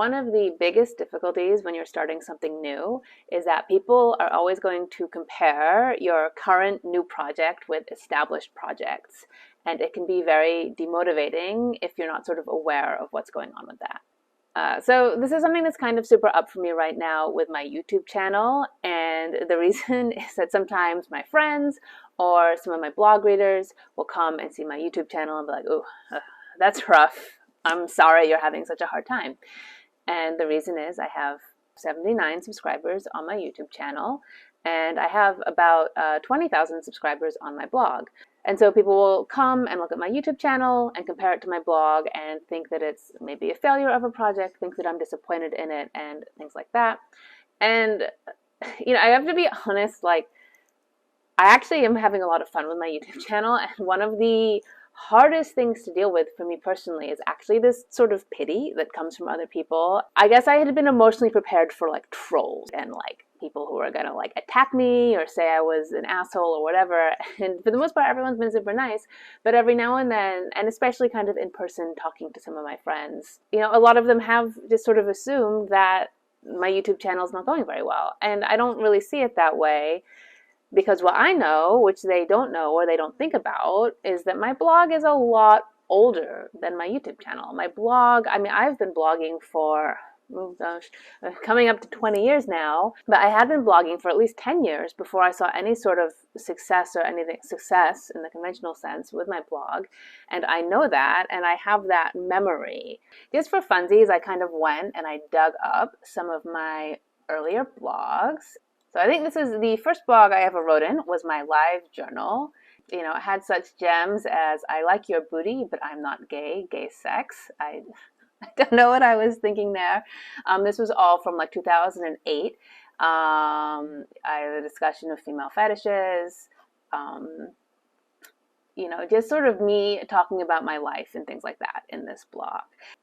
one of the biggest difficulties when you're starting something new is that people are always going to compare your current new project with established projects. And it can be very demotivating if you're not sort of aware of what's going on with that. So this is something that's kind of super up for me right now with my YouTube channel. And the reason is that sometimes my friends or some of my blog readers will come and see my YouTube channel and be like, oh, that's rough. I'm sorry you're having such a hard time. And the reason is I have 79 subscribers on my YouTube channel, and I have about 20,000 subscribers on my blog. And so people will come and look at my YouTube channel and compare it to my blog and think that it's maybe a failure of a project, think that I'm disappointed in it, and things like that. And, I have to be honest, like, I actually am having a lot of fun with my YouTube channel, and one of the hardest things to deal with for me personally is actually this sort of pity that comes from other people. I guess I had been emotionally prepared for like trolls and like people who are gonna like attack me or say I was an asshole or whatever. And for the most part, everyone's been super nice. But every now and then, and especially kind of in person talking to some of my friends, a lot of them have just sort of assumed that my YouTube channel is not going very well. And I don't really see it that way. Because what I know, which they don't know or they don't think about, is that my blog is a lot older than my YouTube channel. My blog, I've been blogging for, coming up to 20 years now, but I had been blogging for at least 10 years before I saw any sort of success or anything success in the conventional sense with my blog. And I know that, and I have that memory. Just for funsies, I kind of went and I dug up some of my earlier blogs. So I think this is the first blog I ever wrote in was my live journal. It had such gems as I like your booty, but I'm not gay sex. I don't know what I was thinking there. This was all from like 2008. I had a discussion of female fetishes, just sort of me talking about my life and things like that in this blog.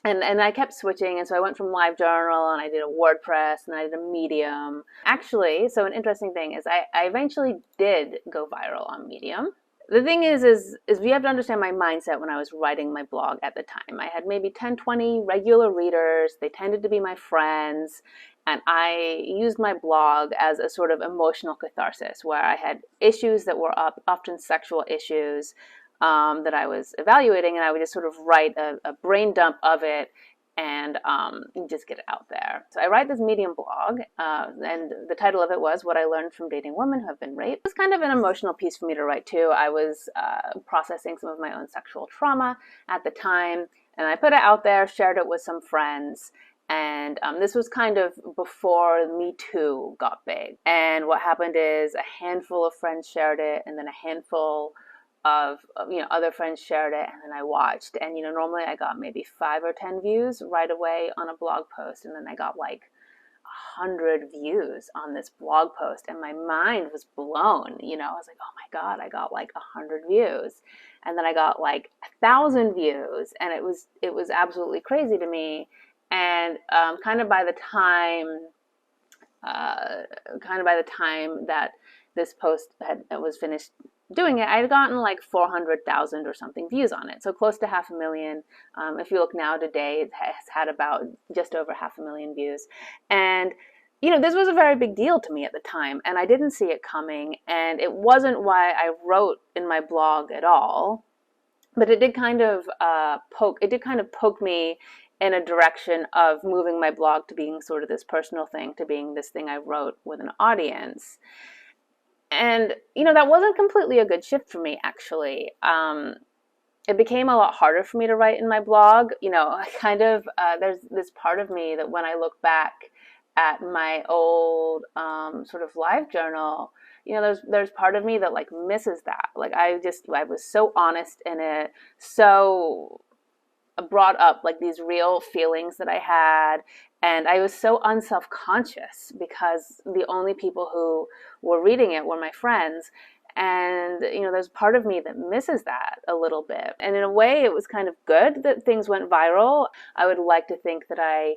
And I kept switching, and so I went from LiveJournal, and I did a WordPress, and I did a Medium. Actually, so an interesting thing is I eventually did go viral on Medium. The thing is we have to understand my mindset when I was writing my blog at the time. I had maybe 10, 20 regular readers. They tended to be my friends. And I used my blog as a sort of emotional catharsis where I had issues that were often sexual issues that I was evaluating, and I would just sort of write a brain dump of it and just get it out there. So I write this Medium blog, and the title of it was What I Learned from Dating Women Who Have Been Raped. It was kind of an emotional piece for me to write too. I was processing some of my own sexual trauma at the time, and I put it out there, shared it with some friends. And this was kind of before Me Too got big. And what happened is a handful of friends shared it, and then a handful of other friends shared it, and then I watched. And normally I got maybe 5 or 10 views right away on a blog post, and then I got like 100 views on this blog post, and my mind was blown. I was like, oh my God, I got like 100 views. And then I got like 1,000 views, and it was absolutely crazy to me. And kind of by the time that this post was finished doing it, I had gotten like 400,000 or something views on it, so close to 500,000. If you look now today, it has had about just over 500,000 views. And this was a very big deal to me at the time, and I didn't see it coming, and it wasn't why I wrote in my blog at all. But it did kind of poke me in a direction of moving my blog to being sort of this personal thing, to being this thing I wrote with an audience. And, that wasn't completely a good shift for me, actually. It became a lot harder for me to write in my blog. There's this part of me that when I look back at my old sort of live journal, there's part of me that like misses that. Like I was so honest in it, so brought up like these real feelings that I had, and I was so unself-conscious because the only people who were reading it were my friends. And there's part of me that misses that a little bit, and in a way it was kind of good that things went viral. I would like to think that I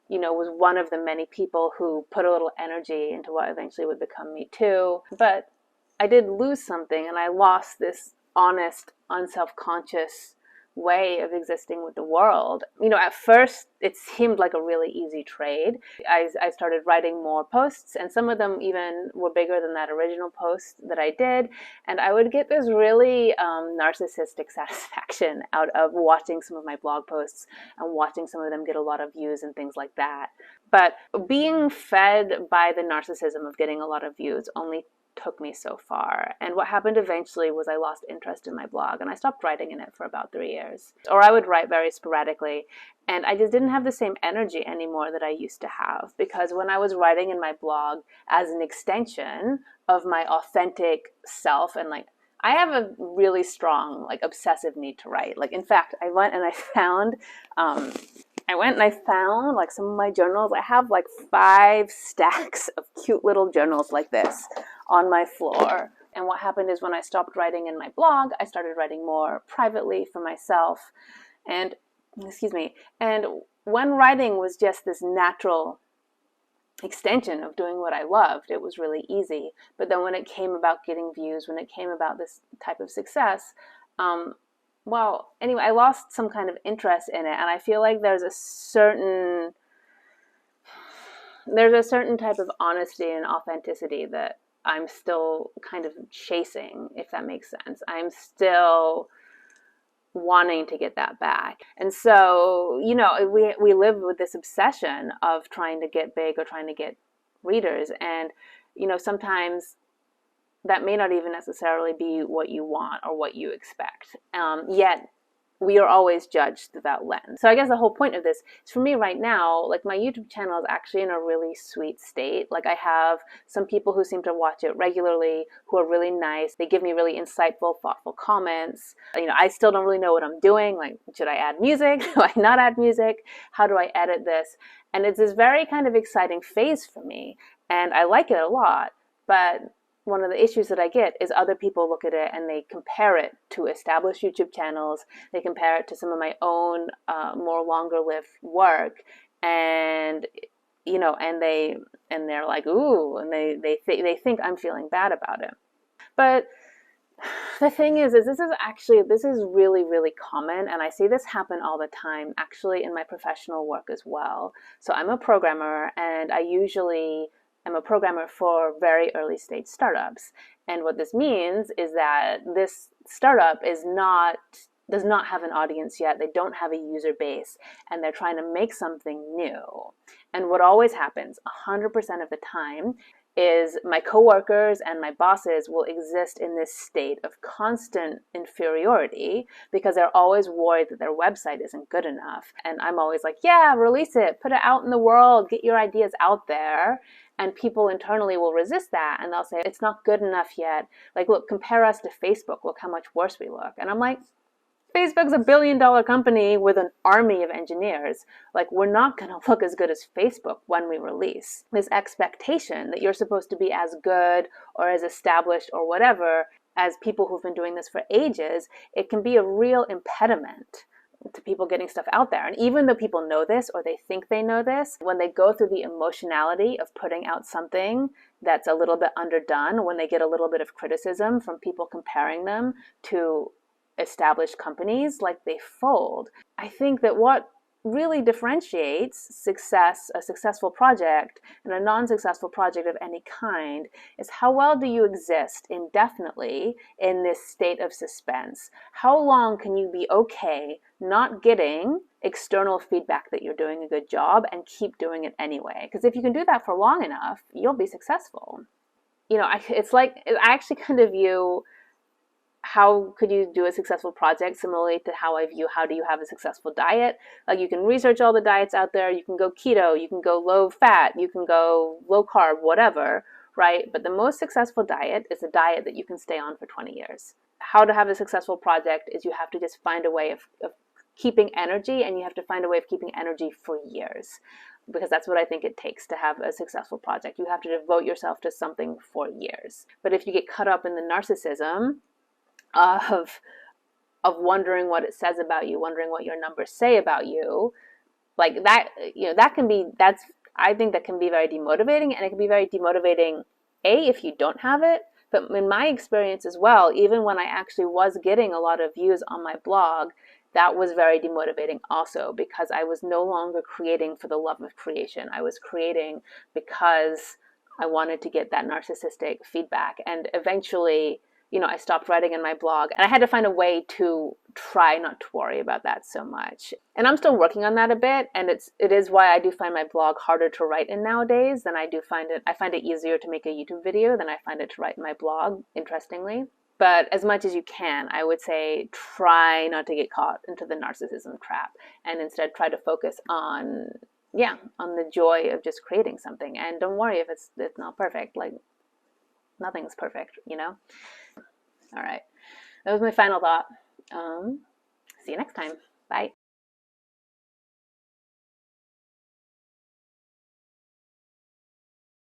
was one of the many people who put a little energy into what eventually would become Me Too. But I did lose something, and I lost this honest, unself-conscious way of existing with the world. At first it seemed like a really easy trade. I started writing more posts, and some of them even were bigger than that original post that I did. And I would get this really narcissistic satisfaction out of watching some of my blog posts and watching some of them get a lot of views and things like that. But being fed by the narcissism of getting a lot of views only took me so far. And what happened eventually was I lost interest in my blog and I stopped writing in it for about 3 years. Or I would write very sporadically, and I just didn't have the same energy anymore that I used to have, because when I was writing in my blog as an extension of my authentic self, and I have a really strong obsessive need to write. In fact, I went and I found some of my journals. I have 5 stacks of cute little journals like this on my floor. And what happened is when I stopped writing in my blog, I started writing more privately for myself. And when writing was just this natural extension of doing what I loved, it was really easy. But then when it came about getting views, when it came about this type of success, I lost some kind of interest in it. And I feel like there's a certain type of honesty and authenticity that I'm still kind of chasing, if that makes sense. I'm still wanting to get that back. And so, we live with this obsession of trying to get big or trying to get readers. And, sometimes that may not even necessarily be what you want or what you expect. Yet we are always judged through that lens. So I guess the whole point of this is, for me right now, my YouTube channel is actually in a really sweet state. I have some people who seem to watch it regularly, who are really nice. They give me really insightful, thoughtful comments. I still don't really know what I'm doing. Should I add music? Do I not add music? How do I edit this? And it's this very kind of exciting phase for me. And I like it a lot. But one of the issues that I get is other people look at it and they compare it to established YouTube channels. They compare it to some of my own more longer-lived work, and they're like, ooh, and they think I'm feeling bad about it. But the thing is this is really, really common, and I see this happen all the time, actually, in my professional work as well. So I'm a programmer, and I'm a programmer for very early stage startups. And what this means is that this startup does not have an audience yet. They don't have a user base, and they're trying to make something new. And what always happens 100% of the time is my coworkers and my bosses will exist in this state of constant inferiority because they're always worried that their website isn't good enough. And I'm always like, yeah, release it, put it out in the world, get your ideas out there. And people internally will resist that, and they'll say, it's not good enough yet. Look, compare us to Facebook. Look how much worse we look. And I'm like, Facebook's $1 billion company with an army of engineers. We're not going to look as good as Facebook when we release. This expectation that you're supposed to be as good or as established or whatever as people who've been doing this for ages, it can be a real impediment to people getting stuff out there. And even though people know this, or they think they know this, when they go through the emotionality of putting out something that's a little bit underdone, when they get a little bit of criticism from people comparing them to established companies, they fold. I think that what really differentiates a successful project and a non-successful project of any kind is how well do you exist indefinitely in this state of suspense? How long can you be okay not getting external feedback that you're doing a good job and keep doing it anyway? Because if you can do that for long enough, you'll be successful. I actually kind of view how could you do a successful project similarly to how I view how do you have a successful diet. You can research all the diets out there, you can go keto, you can go low fat, you can go low carb, whatever, right? But the most successful diet is a diet that you can stay on for 20 years. How to have a successful project is you have to just find a way of keeping energy, and you have to find a way of keeping energy for years, because that's what I think it takes to have a successful project. You have to devote yourself to something for years. But if you get caught up in the narcissism of wondering what it says about you, wondering what your numbers say about you, I think that can be very demotivating, and it can be very demotivating, if you don't have it, but in my experience as well, even when I actually was getting a lot of views on my blog, that was very demotivating also, because I was no longer creating for the love of creation. I was creating because I wanted to get that narcissistic feedback. And eventually, I stopped writing in my blog, and I had to find a way to try not to worry about that so much. And I'm still working on that a bit, and it is why I do find my blog harder to write in nowadays than I find it easier to make a YouTube video than I find it to write in my blog, interestingly. But as much as you can, I would say try not to get caught into the narcissism trap, and instead try to focus on the joy of just creating something. And don't worry if it's not perfect. Like, nothing's perfect, All right. That was my final thought. See you next time. Bye.